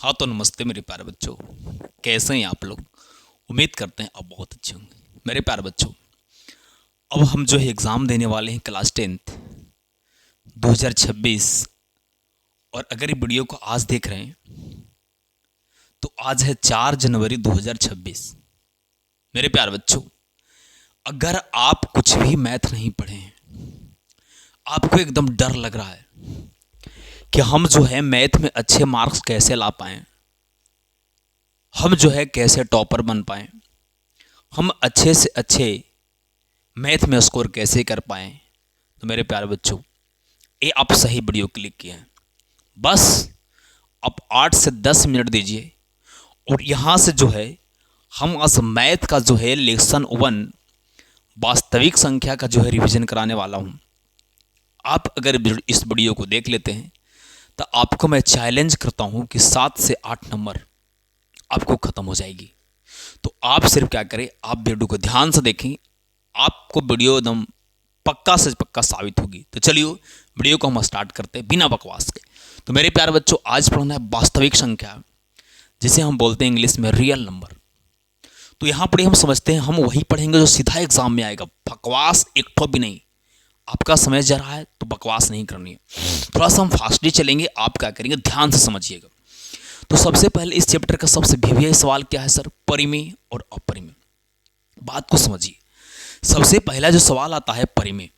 हाँ तो नमस्ते मेरे प्यारे बच्चों। कैसे हैं आप लोग? उम्मीद करते हैं आप बहुत अच्छे होंगे। मेरे प्यारे बच्चों, अब हम जो है एग्ज़ाम देने वाले हैं क्लास 10th 2026। और अगर ये वीडियो को आज देख रहे हैं तो आज है 4 जनवरी 2026। मेरे प्यारे बच्चों, अगर आप कुछ भी मैथ नहीं पढ़े हैं, आपको एकदम डर लग रहा है कि हम जो है मैथ में अच्छे मार्क्स कैसे ला पाएँ, हम जो है कैसे टॉपर बन पाएँ, हम अच्छे से अच्छे मैथ में स्कोर कैसे कर पाएँ, तो मेरे प्यारे बच्चों, ये आप सही वीडियो क्लिक किए हैं। बस आप 8 से 10 मिनट दीजिए और यहाँ से जो है हम आज मैथ का जो है लेसन 1 वास्तविक संख्या का जो है रिवीजन कराने वाला हूँ। आप अगर इस वीडियो को देख लेते हैं तो आपको मैं चैलेंज करता हूँ कि 7 से 8 नंबर आपको ख़त्म हो जाएगी। तो आप सिर्फ क्या करें, आप वीडियो को ध्यान से देखें, आपको वीडियो एकदम पक्का से पक्का साबित होगी। तो चलिए वीडियो को हम स्टार्ट करते हैं बिना बकवास के। तो मेरे प्यारे बच्चों, आज पढ़ना है वास्तविक संख्या, जिसे हम बोलते हैं इंग्लिश में रियल नंबर। तो यहाँ पर हम समझते हैं, हम वही पढ़ेंगे जो सीधा एग्जाम में आएगा। बकवास एक ठो भी नहीं। आपका समय जा रहा है तो बकवास नहीं करनी है, थोड़ा सा हम फास्टली चलेंगे। आप क्या करेंगे, ध्यान से समझिएगा। तो सबसे पहले इस चैप्टर का सबसे भिविया सवाल क्या है सर? परिमेय और अपरिमेय। बात को समझिए। सबसे पहला जो सवाल आता है परिमेय।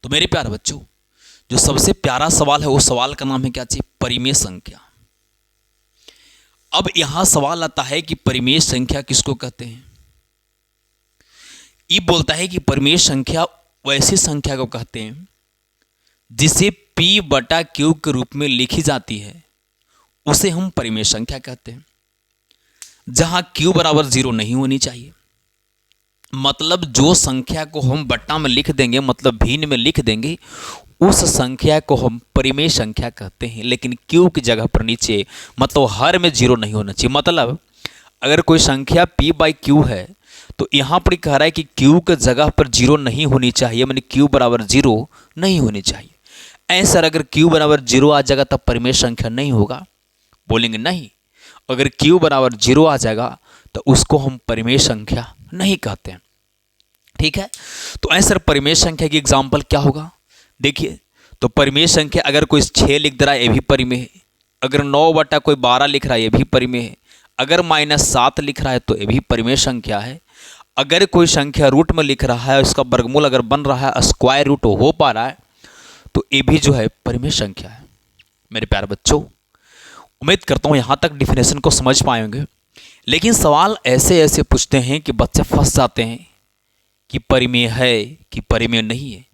तो मेरे प्यारे बच्चों, जो सबसे प्यारा सवाल है वो सवाल का नाम है क्या चाहिए? परिमेय संख्या। अब यहां सवाल आता है कि परिमेय संख्या किसको कहते हैं? ये बोलता है कि परिमेय संख्या वैसी संख्या को कहते हैं जिसे p बटा क्यू के रूप में लिखी जाती है, उसे हम परिमेय संख्या कहते हैं। जहां q बराबर 0 नहीं होनी चाहिए, मतलब जो संख्या को हम बट्टा में लिख देंगे, मतलब भिन्न में लिख देंगे, उस संख्या को हम परिमेय संख्या कहते हैं। लेकिन q की जगह पर नीचे, मतलब हर में 0 नहीं होना चाहिए। मतलब अगर कोई संख्या p बाई क्यू है तो यहाँ पर कह रहा है कि q के जगह पर 0 नहीं होनी चाहिए, यानी q बराबर 0 नहीं होनी चाहिए। ऐसा अगर q बराबर 0 आ जाएगा तब परिमेय संख्या नहीं होगा। बोलेंगे नहीं, अगर q बराबर 0 आ जाएगा तो उसको हम परिमेय संख्या नहीं कहते हैं। ठीक है, तो ऐसा परिमेय संख्या की एग्जाम्पल क्या होगा? देखिए, तो परिमेय संख्या अगर कोई 6 लिख दे रहा है ये भी परिमेय है, अगर 9 बटा कोई 12 लिख रहा है ये भी परिमेय है, अगर -7 लिख रहा है तो ये भी परिमेय संख्या है, अगर कोई संख्या रूट में लिख रहा है, उसका वर्गमूल अगर बन रहा है, स्क्वायर रूट हो पा रहा है, तो ये भी जो है परिमेय संख्या है। मेरे प्यारे बच्चों, उम्मीद करता हूँ यहाँ तक डिफिनेशन को समझ पाएंगे। लेकिन सवाल ऐसे ऐसे पूछते हैं कि बच्चे फंस जाते हैं कि परिमेय है कि परिमेय नहीं है।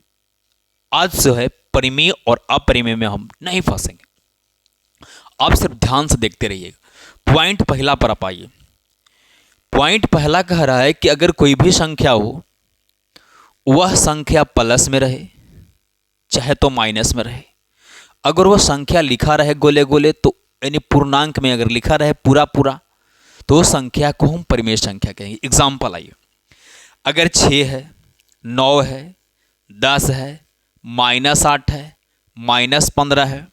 आज जो है परिमेय और अपरिमेय में हम नहीं फंसेंगे। आप सिर्फ ध्यान से देखते रहिएगा। पॉइंट पहला पर आप आइए। पॉइंट पहला कह रहा है कि अगर कोई भी संख्या हो, वह संख्या प्लस में रहे चाहे तो माइनस में रहे, अगर वह संख्या लिखा रहे गोले गोले, तो यानी पूर्णांक में अगर लिखा रहे पूरा पूरा, तो संख्या को हम परिमेय संख्या कहेंगे। एग्जाम्पल आइए, अगर 6 है, 9 है, 10 है, -8 है, -15 है,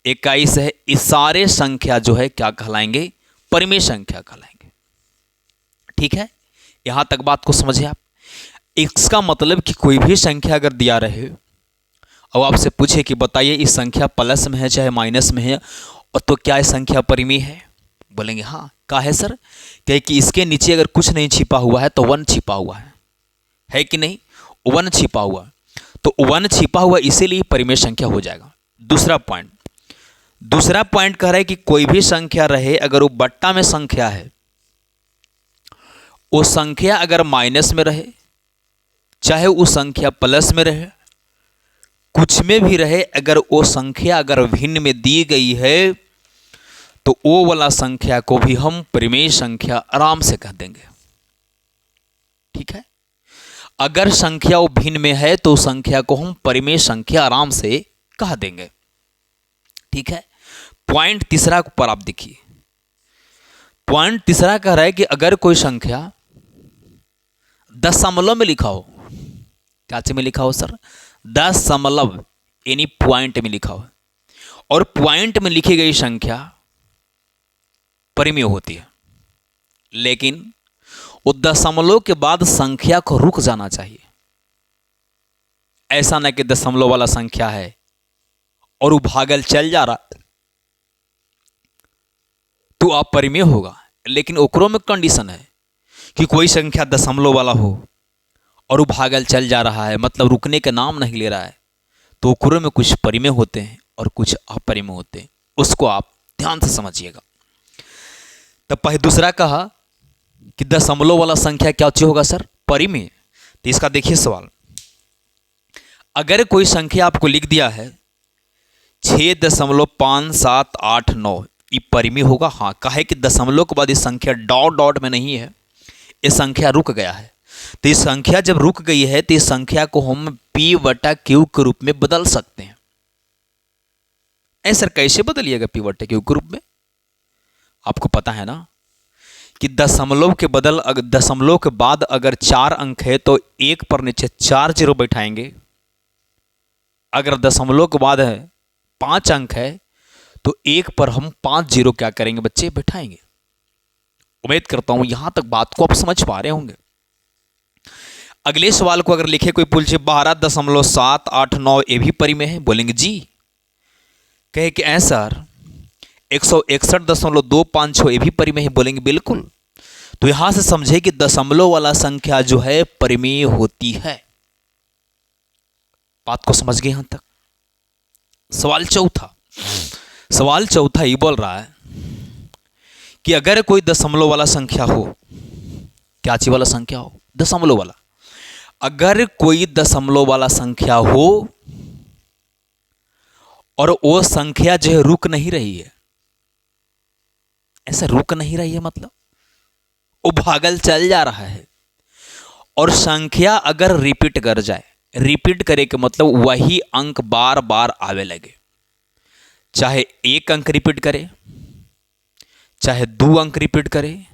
21 है, ये सारे संख्या जो है क्या कहलाएंगे? परिमेय संख्या कहलाएंगे। ठीक है, यहां तक बात को समझे आप। इसका मतलब कि कोई भी संख्या अगर दिया रहे और आपसे पूछे कि बताइए इस संख्या प्लस में है चाहे माइनस में है, और तो क्या ये संख्या परिमेय है? बोलेंगे हाँ। क्या है सर? क्या कि इसके नीचे अगर कुछ नहीं छिपा हुआ है तो 1 छिपा हुआ है कि नहीं? 1 छिपा हुआ, तो 1 छिपा हुआ इसीलिए परिमेय संख्या हो जाएगा। दूसरा पॉइंट कह रहा है कि कोई भी संख्या रहे, अगर वो बट्टा में संख्या है, वो संख्या अगर माइनस में रहे चाहे वो संख्या प्लस में रहे, कुछ में भी रहे, अगर वो संख्या अगर भिन्न में दी गई है तो वो वाला संख्या को भी हम परिमेय संख्या आराम से कह देंगे। ठीक है, अगर संख्या वो भिन्न में है तो संख्या को हम परिमेय संख्या आराम से कह देंगे। ठीक है, पॉइंट तीसरा पर आप देखिए। पॉइंट तीसरा कह रहा है कि अगर कोई संख्या दशमलव में लिखा हो, क्या में लिखा हो सर? दशमलव यानी पॉइंट में लिखा हो, और पॉइंट में लिखी गई संख्या परिमेय होती है, लेकिन वो दशमलव के बाद संख्या को रुक जाना चाहिए। ऐसा ना कि दशमलव वाला संख्या है और वो भागल चल जा रहा तो अपरिमेय होगा। लेकिन ओकरो में कंडीशन है कि कोई संख्या दशमलव वाला हो और वो भागल चल जा रहा है, मतलब रुकने का नाम नहीं ले रहा है, तो ओकरो में कुछ परिमेय होते हैं और कुछ अपरिमेय होते हैं। उसको आप ध्यान से समझिएगा। तब पहले दूसरा कहा कि दशमलव वाला संख्या क्या चाहिए होगा सर? परिमेय। तो इसका देखिए सवाल, अगर कोई संख्या आपको लिख दिया है 6.5789, ये परिमेय होगा? हाँ, काहे कि दशमलव के बाद ये संख्या डॉट डॉट में नहीं है, ये संख्या रुक गया है। तो ये संख्या जब रुक गई है तो इस संख्या को हम p/q के रूप में बदल सकते हैं। ऐसा कैसे बदलिएगा p/q के रूप में? आपको पता है ना कि दशमलव के बाद अगर 4 अंक है तो 1 पर नीचे 4 जीरो बैठाएंगे। अगर दशमलव के बाद 5 अंक है तो 1 पर हम 5 जीरो क्या करेंगे बच्चे? बैठाएंगे। उम्मीद करता हूं यहां तक बात को आप समझ पा रहे होंगे। अगले सवाल को अगर लिखे कोई पूछे 12.789 ये भी परिमेय है? बोलेंगे जी। कहे कि सर 161.256 ये भी परिमेय है? बोलेंगे बिल्कुल। तो यहां से समझे कि दशमलव वाला संख्या जो है परिमेय होती है। बात को समझ गए यहां तक? सवाल चौथा ये बोल रहा है कि अगर कोई दशमलव वाला संख्या हो, क्या चीज वाला संख्या हो? दशमलव वाला। अगर कोई दशमलव वाला संख्या हो और वो संख्या जो है रुक नहीं रही है, ऐसा रुक नहीं रही है मतलब वो भागल चल जा रहा है, और संख्या अगर रिपीट कर जाए, रिपीट करे के मतलब वही अंक बार बार आवे लगे, चाहे 1 अंक रिपीट करे, चाहे 2 अंक रिपीट करे,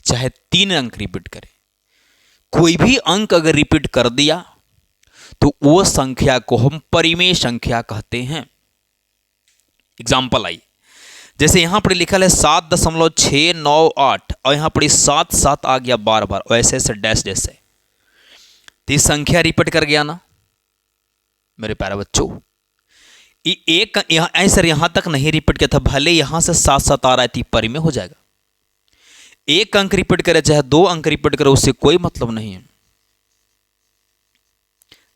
चाहे 3 अंक रिपीट करे, कोई भी अंक अगर रिपीट कर दिया तो वो संख्या को हम परिमेय संख्या कहते हैं। एग्जाम्पल आई, जैसे यहां पर लिखा है 7.698 और यहां पर 7 आ गया बार बार, वैसे ऐसे डैश डैश है, तो ये संख्या रिपीट कर गया ना मेरे प्यारे बच्चों। ये एक ऐसा यहां तक नहीं रिपीट किया था, भले यहां से 7 आ रहा है तो परिमेय हो जाएगा। 1 अंक रिपीट करे चाहे 2 अंक रिपीट करे, उससे कोई मतलब नहीं है।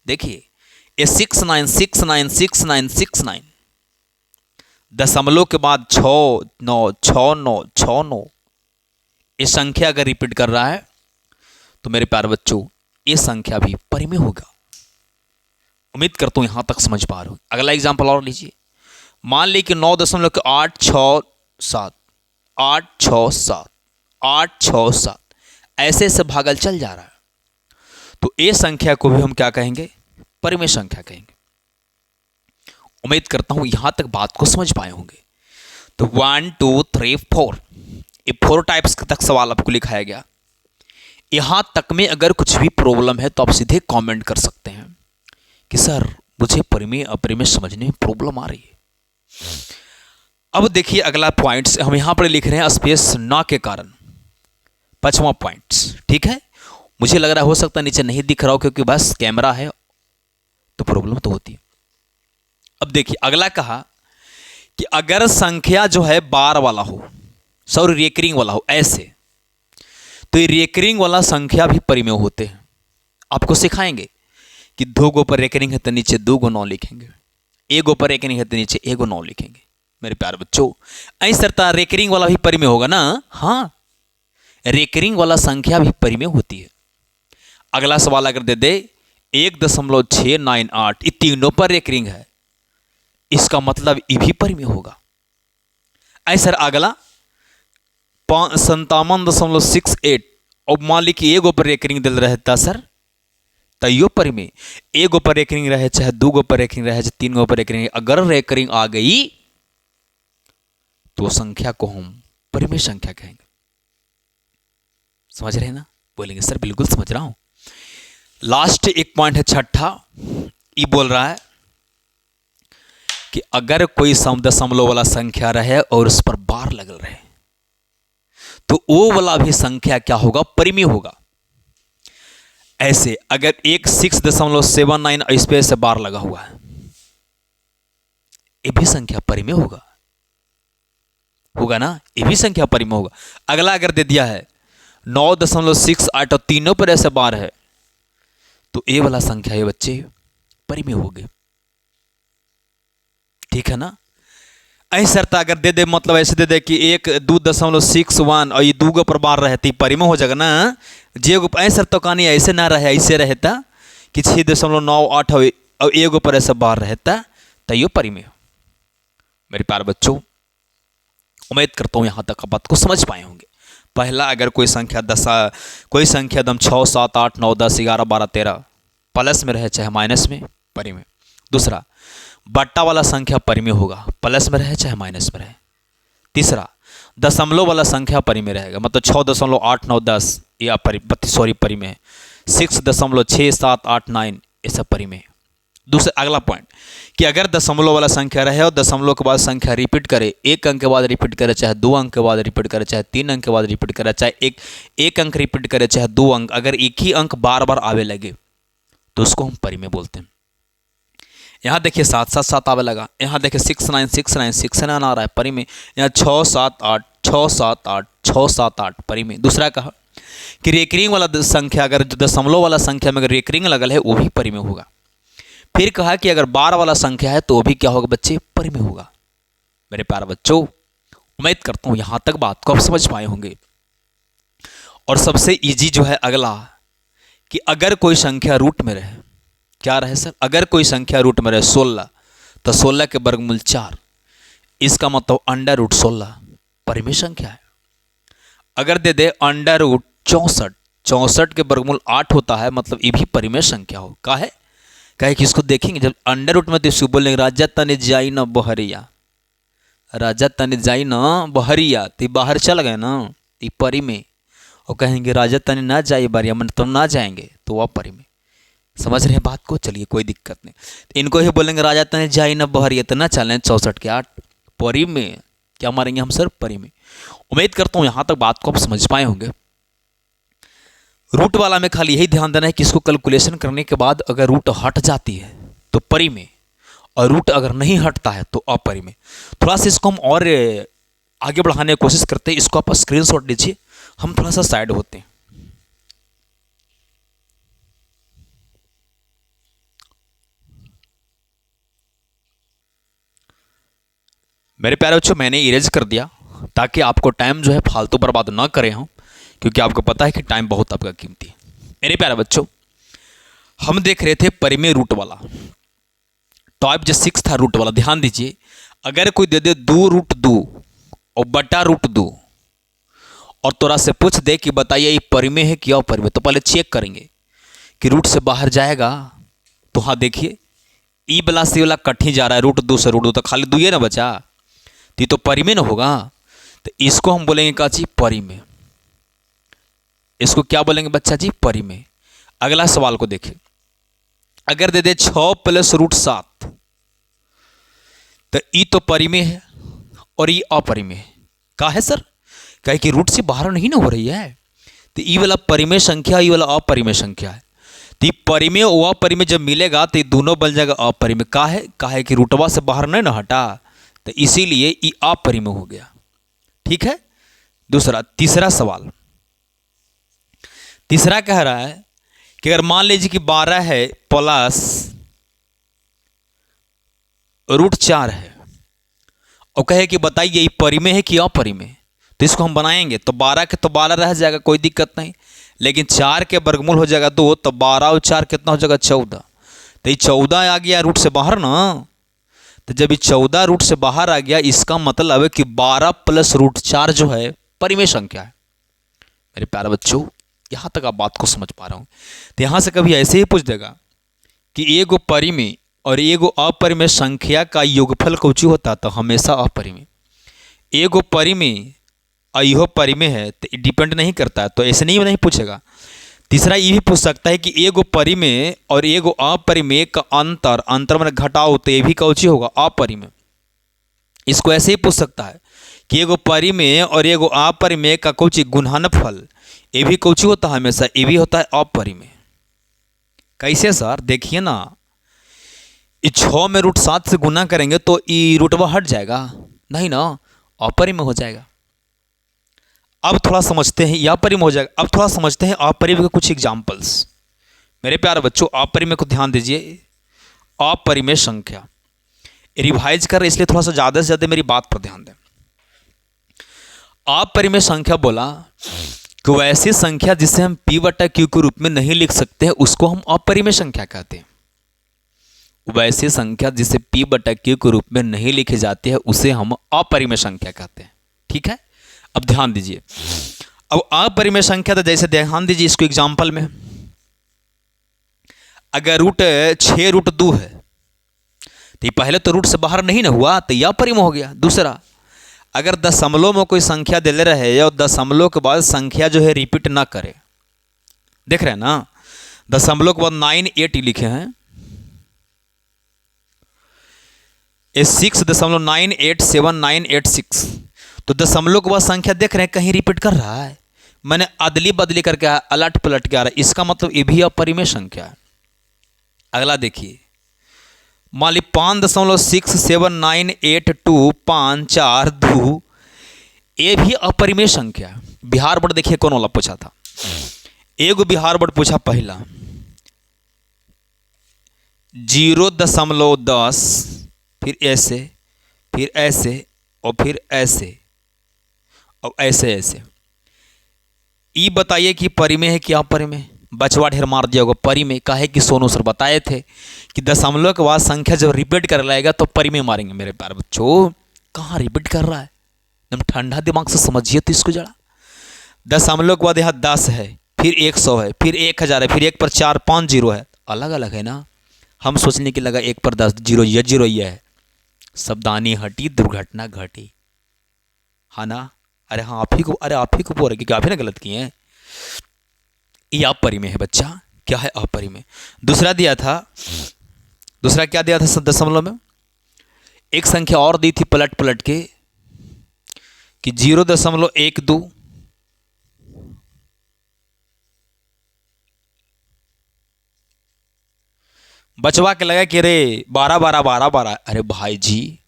देखिए ये 69696969 दशमलव के बाद 696969 ये संख्या अगर रिपीट कर रहा है तो मेरे प्यारे बच्चों ये संख्या भी परिमेय होगा। उम्मीद करता हूं यहां तक समझ पा रहे हो। अगला एग्जांपल और लीजिए, मान ली कि 9.867 867 867 ऐसे से भागल चल जा रहा है, तो ये संख्या को भी हम क्या कहेंगे? परिमेय संख्या कहेंगे। उम्मीद करता हूं यहां तक बात को समझ पाए होंगे। तो 1 2 3 4 ये 4 टाइप्स तक सवाल आपको लिखाया गया। यहां तक में अगर कुछ भी प्रॉब्लम है तो आप सीधे कमेंट कर सकते हैं कि सर मुझे परिमेय अपरिमेय समझने में प्रॉब्लम आ रही है। अब देखिए अगला पॉइंट्स हम यहां पर लिख रहे हैं स्पेस ना के कारण, 5वां पॉइंट्स। ठीक है, मुझे लग रहा हो सकता है नीचे नहीं दिख रहा हो क्योंकि बस कैमरा है तो प्रॉब्लम तो होती है। अब देखिए अगला कहा कि अगर संख्या जो है बार वाला हो, सॉरी रिकरिंग वाला हो ऐसे, तो ये रिकरिंग वाला संख्या भी परिमेय होते हैं। आपको सिखाएंगे कि 2 गो पर रिकरिंग है तो नीचे 2 गो 9 लिखेंगे, 1 गो पर रिकरिंग है तो नीचे 1 गो 9 लिखेंगे। मेरे प्यारे बच्चों ऐसा तरह रिकरिंग वाला भी परिमेय होगा ना? हाँ, रिकरिंग वाला संख्या भी परिमेय होती है। अगला सवाल अगर दे दे 1.698 ये तीनों पर रिकरिंग है, इसका मतलब ये भी परिमेय होगा। ऐसा अगला 57.68 और मान ली कि 1 गो पर रिकरिंग दिल रहता सर तैयो परिमेय। 1 गो पर रिकरिंग रहे चाहे 2 गो पर रिकरिंग रहे चाहे 3 गो पर रिकरिंग, अगर रिकरिंग आ गई तो संख्या को हम परिमेय संख्या कहेंगे। समझ रहे हैं ना? बोलेंगे सर बिल्कुल समझ रहा हूं। लास्ट एक पॉइंट है 6ठा, ये बोल रहा है कि अगर कोई दशमलव वाला संख्या रहे और उस पर बार लगल रहे, तो वो वाला भी संख्या क्या होगा, परिमेय होगा। ऐसे अगर एक 6.79 इस पे से बार लगा हुआ है, ये भी संख्या परिमेय होगा, होगा ना, ये भी संख्या परिमेय होगा। अगला अगर दे दिया है 9.68 और तीनों पर ऐसे बार है, तो ये वाला संख्या ये बच्चे परिमेय होगी। ठीक है ना। ऐसे शर्त अगर दे दे, मतलब ऐसे दे दे कि 1.2.61 और ये 2 पर बार रहे तो परिमेय हो जाएगा ना। जे ऐसे शर्त तो कहानी ऐसे ना रहे, ऐसे रहता कि 6.98 और 1 पर ऐसा बार रहता तो ये परिमेय। मेरे प्यारे बच्चों, उम्मीद करता हूँ यहाँ तक आप बात को समझ पाए होंगे। पहला, अगर कोई संख्या एकदम 6, 7, 8, 9, 10, 11, 12, 13 प्लस में रहे चाहे माइनस में, परिमेय। दूसरा, बट्टा वाला संख्या परिमेय होगा, प्लस में रहे चाहे माइनस में रहे। तीसरा, दशमलव वाला संख्या परिमेय रहेगा, मतलब 6.89, 10 या परिमेय। 6.6789 ये सब परिमेय। दूसरा अगला पॉइंट कि अगर दशमलव वाला संख्या रहे और दशमलव के बाद संख्या रिपीट करे, 1 अंक के बाद रिपीट करे, चाहे 2 अंक के बाद रिपीट करे, चाहे 3 अंक के बाद रिपीट करे, चाहे एक अंक रिपीट करे, चाहे 2 अंक, अगर एक ही अंक बार बार आवे लगे तो उसको हम परिमेय बोलते हैं। यहाँ देखिए 7 आवे लगा, यहाँ देखिए 6 आ रहा है, परिमेय। यहाँ 6 7 8 परिमेय। दूसरा कहा कि रेकरिंग वाला संख्या, अगर दशमलव वाला संख्या में अगर रेकरिंग लगल है वो भी परिमेय होगा। फिर कहा कि अगर बार वाला संख्या है तो वो भी क्या होगा बच्चे, परिमेय होगा। मेरे प्यारे बच्चों, उम्मीद करता हूँ यहाँ तक बात को आप समझ पाए होंगे। और सबसे इजी जो है अगला, कि अगर कोई संख्या रूट में रहे, क्या रहे सर, अगर कोई संख्या रूट में रहे 16, तो 16 के वर्गमूल 4, इसका मतलब अंडर रूट 16 परिमेय संख्या है। अगर दे दे अंडर रूट 64 के वर्गमूल 8 होता है, मतलब ये भी परिमेय संख्या हो। काहे कि इसको देखेंगे जब अंडर रूट में, तो इसको बोलेंगे राजा तने जाई न बहरिया, राजा तने जाई न बहरिया, तो बाहर चल गए ना, तो परिमेय। और कहेंगे राजा तने ना जाए बहरिया, मतलब ना जाएंगे, तो वह परिमेय। समझ रहे हैं बात को, चलिए कोई दिक्कत नहीं। तो इनको ही बोलेंगे राजा तने जाई न बहरिया, तो ना चलें 64 के 8 परिमेय। क्या मारेंगे हम सर, परिमेय। उम्मीद करता हूँ यहाँ तक बात को आप समझ पाए होंगे। रूट वाला में खाली यही ध्यान देना है कि इसको कैलकुलेशन करने के बाद अगर रूट हट जाती है तो परिमेय, और रूट अगर नहीं हटता है तो अपरिमेय। थोड़ा सा इसको हम और आगे बढ़ाने की कोशिश करते हैं। इसको आप स्क्रीनशॉट लीजिए, हम थोड़ा सा साइड होते हैं। मेरे प्यारे बच्चों, मैंने इरेज कर दिया ताकि आपको टाइम जो है फालतू बर्बाद ना करें हम, क्योंकि आपको पता है कि टाइम बहुत आपका कीमती है। मेरे प्यारे बच्चों, हम देख रहे थे परिमेय रूट वाला, टॉप जो 6 था रूट वाला। ध्यान दीजिए, अगर कोई दे दे 2√2 और बटा √2 और तोरा से पूछ दे कि बताइए ये परिमेय है कि अपरिमेय, तो पहले चेक करेंगे कि रूट से बाहर जाएगा। तो हाँ देखिए, ई वाला सी वाला कट ही जा रहा है, √2 से √2, तो खाली 2 ना बचा, तो परिमेय ना होगा। तो इसको हम बोलेंगे क्या जी, परिमेय। इसको क्या बोलेंगे बच्चा जी, परिमेय। अगला सवाल को देखिए, अगर दे दे 6 + √7, तो ई तो परिमेय है और ई अपरिमेय है। का है सर, कहे कि रूट से बाहर नहीं ना हो रही है, तो ई वाला परिमेय संख्या, ई वाला अपरिमेय संख्या है। तो परिमेय और अपरिमेय जब मिलेगा तो ये दोनों बन जाएगा अपरिमेय। का है कि रूटवा से बाहर नहीं ना हटा, तो इसीलिए ये अपरिमेय हो गया। ठीक है। तीसरा सवाल, तीसरा कह रहा है कि अगर मान लीजिए कि 12 है प्लस √4 है और कहे कि बताइए ये परिमेय है कि अपरिमेय, तो इसको हम बनाएंगे। तो 12 के तो 12 रह जाएगा, कोई दिक्कत नहीं, लेकिन 4 के वर्गमूल हो जाएगा 2, तो 12 और 4 कितना हो जाएगा, 14। तो ये 14 आ गया रूट से बाहर ना। तो जब ये 14 रूट से बाहर आ गया, इसका मतलब है कि 12 + √4 जो है परिमेय संख्या है। मेरे प्यारे बच्चों, यहाँ तक आप बात को समझ पा रहा हूँ। तो यहाँ से कभी ऐसे ही पूछ देगा कि एगो परिमेय और एगो अपरिमेय संख्या का योगफल कौची होता, तो हमेशा अपरिमेय। एगो परिमेय और इहो परिमेय है तो डिपेंड नहीं करता है, तो ऐसे नहीं पूछेगा। तीसरा ये भी पूछ सकता है कि एगो परिमेय और एगो अपरिमेय का अंतर में घटाओ, तो ये भी कौची होगा, अपरिमेय। इसको ऐसे ही पूछ सकता है कि एगो परिमेय और एगो अपरिमेय का कुछ गुणनफल ये भी कुछ होता है, हमेशा ये भी होता है अपरिमेय। कैसे सर? देखिए ना, ये 6 में √7 से गुना करेंगे तो ये रूटवा हट जाएगा? नहीं ना, अपरिमेय हो जाएगा। अब थोड़ा समझते हैं, या परिमेय हो जाएगा। अब थोड़ा समझते हैं अपरिमेय के कुछ एग्जाम्पल्स। मेरे प्यारे बच्चों, अपरिमेय को ध्यान दीजिए। अपरिमेय संख्या रिवाइज कर रहे इसलिए थोड़ा सा ज़्यादा से ज़्यादा मेरी बात पर ध्यान दें। अपरिमेय संख्या बोला कि वैसी संख्या जिसे हम p/q के रूप में नहीं लिख सकते हैं उसको हम अपरिमेय संख्या कहते हैं। वैसी संख्या जिसे p/q के रूप में नहीं लिखी जाती है उसे हम अपरिमेय संख्या कहते हैं। ठीक है, अब ध्यान दीजिए। अब अपरिमेय संख्या तो जैसे ध्यान दीजिए इसको एग्जाम्पल में, अगर √6√2 है तो पहले तो रूट से बाहर नहीं ना हुआ, तो यह अपरिमेय हो गया। दूसरा, अगर दशमलव में कोई संख्या दे ले रहे और दशमलव के बाद संख्या जो है रिपीट ना करे, देख रहे हैं ना, दशमलव के बाद 98 लिखे हैं, 6.98786, तो दशमलव के बाद संख्या देख रहे हैं कहीं रिपीट कर रहा है, मैंने अदली बदली करके अलट पलट के आ रहा है, इसका मतलब ये भी अपरिमेय संख्या है। अगला देखिए, मान ली 5.67982 ये भी अपरिमेय संख्या है। बिहार बोर्ड देखिए कौन वाला पूछा था, एगो बिहार बोर्ड पूछा पहला 0.10, फिर ऐसे, फिर ऐसे और फिर ऐसे और ऐसे ऐसे। ये बताइए कि परिमेय है कि अपरिमेय? बचवा ढेर मार दिया होगा परिमेय। काहे कि सोनू सर बताए थे कि दशमलव के बाद संख्या जब रिपीट कर लाएगा तो परिमेय मारेंगे। मेरे प्यारे बच्चों, कहाँ रिपीट कर रहा है? एकदम ठंडा दिमाग से समझिए तो इसको जरा। दशमलव के बाद यहाँ 10 है, फिर 100 है, फिर 1000 है, फिर 1 पर 4 5 जीरो है, अलग अलग है ना। हम सोचने की लगा 1 पर 10 जीरो ये है, सावधानी हटी दुर्घटना घटी, है ना। अरे हाँ, आप ही को बोल रहे कि आप ही ना गलत किए हैं। ये अपरिमेय है बच्चा। क्या है अपरिमेय? दूसरा दिया था, दूसरा क्या दिया था दशमलव में? एक संख्या और दी थी पलट पलट के कि 0.12। बचवा के लगा कि अरे 12 12 12 12। अरे भाई जी,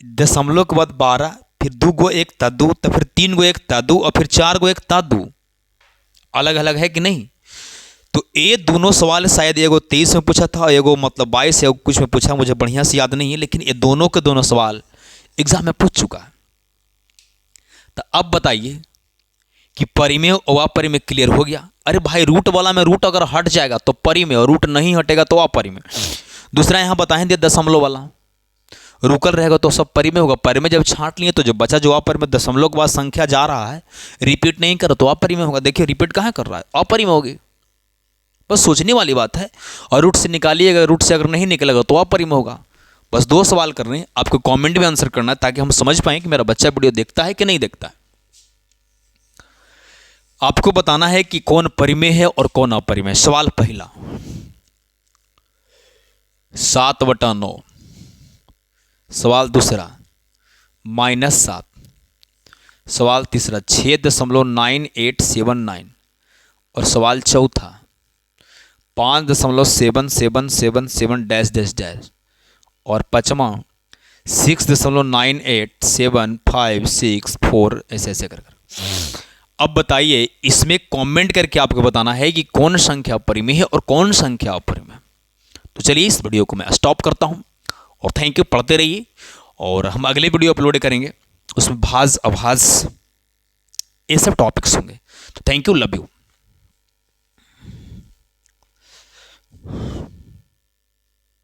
दशमलव के बाद 12, फिर 2 गो 1 ता 2, तो फिर 3 गो 1 ता 2 और फिर 4 गो 1 ता 2, अलग अलग है कि नहीं? तो ये दोनों सवाल शायद एगो 23 में पूछा था, एगो मतलब 22 या कुछ में पूछा, मुझे बढ़िया से याद नहीं है, लेकिन ये दोनों के दोनों सवाल एग्जाम में पूछ चुका है। तो अब बताइए कि परिमेय और अपरिमेय क्लियर हो गया। अरे भाई, रूट वाला में रूट अगर हट जाएगा तो परिमेय, और रूट नहीं हटेगा तो अपरिमेय। दूसरा यहाँ बताएं दिया दशमलव वाला, रुकल रहेगा तो सब परिमेय होगा। परिमेय जब छांट लिए तो जो बचा जो अपरिमेय, दशमलव के बाद संख्या जा रहा है रिपीट नहीं कर तो अपरिमेय होगा। देखिए रिपीट कहाँ कर रहा है, अपरिमेय होगी। बस सोचने वाली बात है। और रूट से निकालिएगा, रूट से अगर नहीं निकलेगा तो अपरिमेय होगा। बस 2 सवाल करने हैं, आपको कमेंट में आंसर करना है ताकि हम समझ पाएं कि मेरा बच्चा वीडियो देखता है कि नहीं देखता है। आपको बताना है कि कौन परिमेय है और कौन अपरिमेय। सवाल पहला 7/9। सवाल दूसरा -7। सवाल तीसरा 6.9879। और सवाल चौथा 5.7777 और पांचवा 6.987564 ऐसे ऐसे कर। अब बताइए, इसमें कमेंट करके आपको बताना है कि कौन संख्या परिमेय है और कौन संख्या अपरिमेय। तो चलिए इस वीडियो को मैं स्टॉप करता हूं और थैंक यू। पढ़ते रहिए और हम अगले वीडियो अपलोड करेंगे, उसमें भाज अभाज ये सब टॉपिक्स होंगे। तो थैंक यू, लव यू।